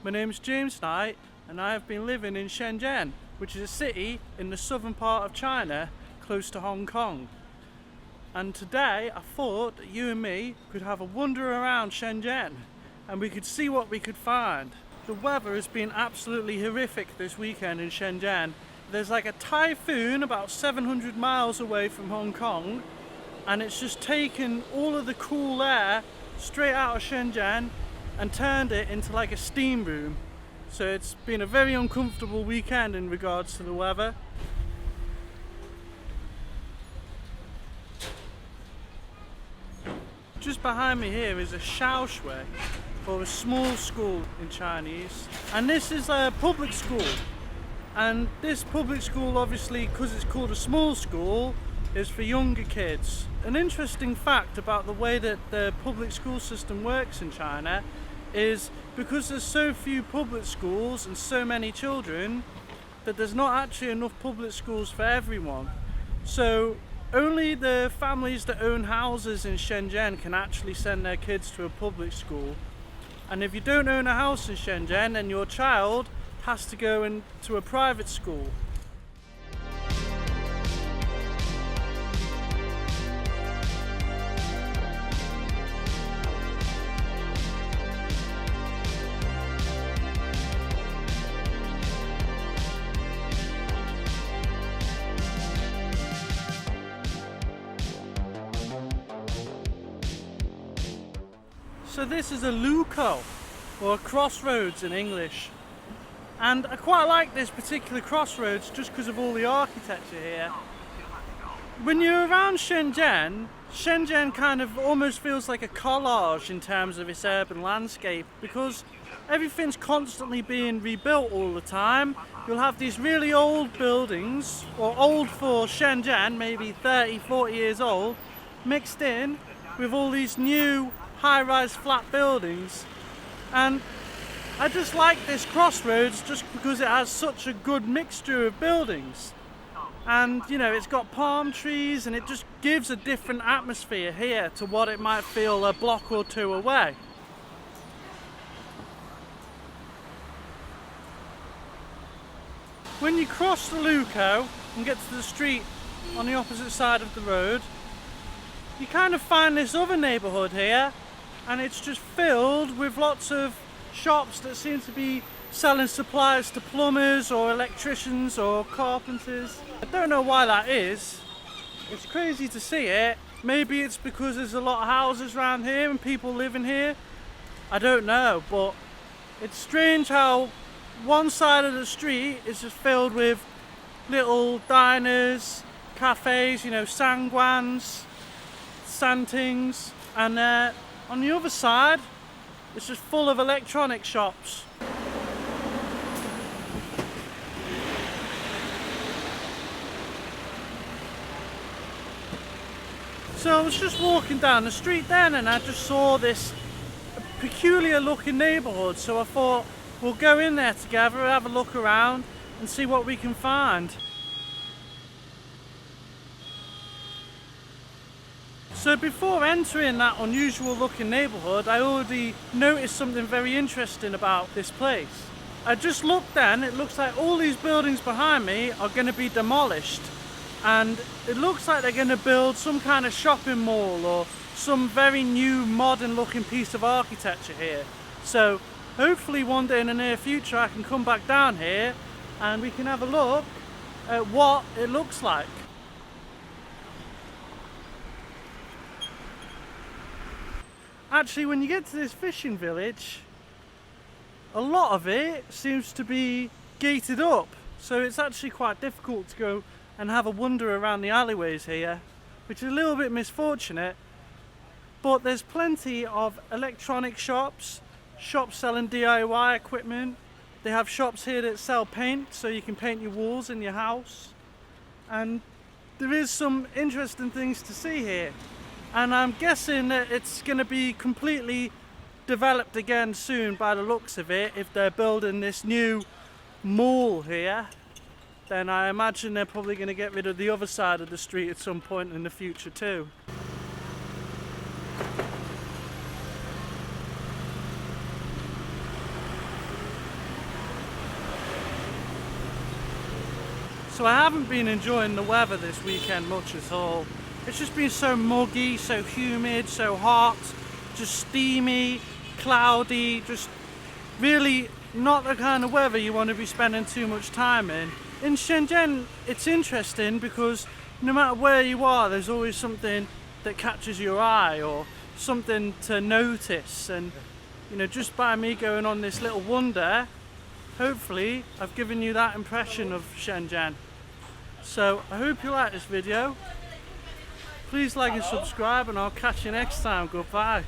My name's James Knight and I have been living in Shenzhen, which is a city in the southern part of China, close to Hong Kong. And today I thought that you and me could have a wander around Shenzhen and we could see what we could find. The weather has been absolutely horrific this weekend in Shenzhen. There's like a typhoon about 700 miles away from Hong Kong, and it's just taken all of the cool air straight out of Shenzhen and turned it into like a steam room. So it's been a very uncomfortable weekend in regards to the weather. Just behind me here is a xiaoshui, or a small school in Chinese, and this is a public school. And this public school, obviously because it's called a small school, is for younger kids. An interesting fact about the way that the public school system works in China is because there's so few public schools and so many children, that there's not actually enough public schools for everyone. So only the families that own houses in Shenzhen can actually send their kids to a public school. And if you don't own a house in Shenzhen, then your child has to go into a private school. So this is a lukou, or a crossroads in English. And I quite like this particular crossroads just because of all the architecture here. When you're around Shenzhen, Shenzhen kind of almost feels like a collage in terms of its urban landscape, because everything's constantly being rebuilt all the time. You'll have these really old buildings, or old for Shenzhen, maybe 30, 40 years old, mixed in with all these new high-rise flat buildings. And I just like this crossroads just because it has such a good mixture of buildings. And you know, it's got palm trees and it just gives a different atmosphere here to what it might feel a block or two away. When you cross the lukou and get to the street on the opposite side of the road, you kind of find this other neighbourhood here, and it's just filled with lots of shops that seem to be selling supplies to plumbers or electricians or carpenters. I don't know why that is. It's crazy to see it. Maybe it's because there's a lot of houses around here and people living here. I don't know, but it's strange how one side of the street is just filled with little diners, cafes, you know, sangwans, santings, and on the other side it's just full of electronic shops. So I was just walking down the street then and I just saw this peculiar looking neighbourhood, so I thought we'll go in there together, have a look around and see what we can find. So before entering that unusual looking neighbourhood, I already noticed something very interesting about this place. I just looked then, it looks like all these buildings behind me are going to be demolished, and it looks like they're going to build some kind of shopping mall or some very new modern looking piece of architecture here. So hopefully one day in the near future I can come back down here and we can have a look at what it looks like. Actually, when you get to this fishing village, a lot of it seems to be gated up, so it's actually quite difficult to go and have a wander around the alleyways here, which is a little bit misfortunate. But there's plenty of electronic shops, shops selling DIY equipment. They have shops here that sell paint, so you can paint your walls in your house. And there is some interesting things to see here. And I'm guessing that it's going to be completely developed again soon by the looks of it. If they're building this new mall here, then I imagine they're probably going to get rid of the other side of the street at some point in the future too. So I haven't been enjoying the weather this weekend much at all. It's just been so muggy, so humid, so hot, just steamy, cloudy, just really not the kind of weather you want to be spending too much time in. In Shenzhen, it's interesting because no matter where you are, there's always something that catches your eye or something to notice. And you know, just by me going on this little wander, hopefully I've given you that impression of Shenzhen. So I hope you like this video. Please like and subscribe, and I'll catch you next time. Goodbye.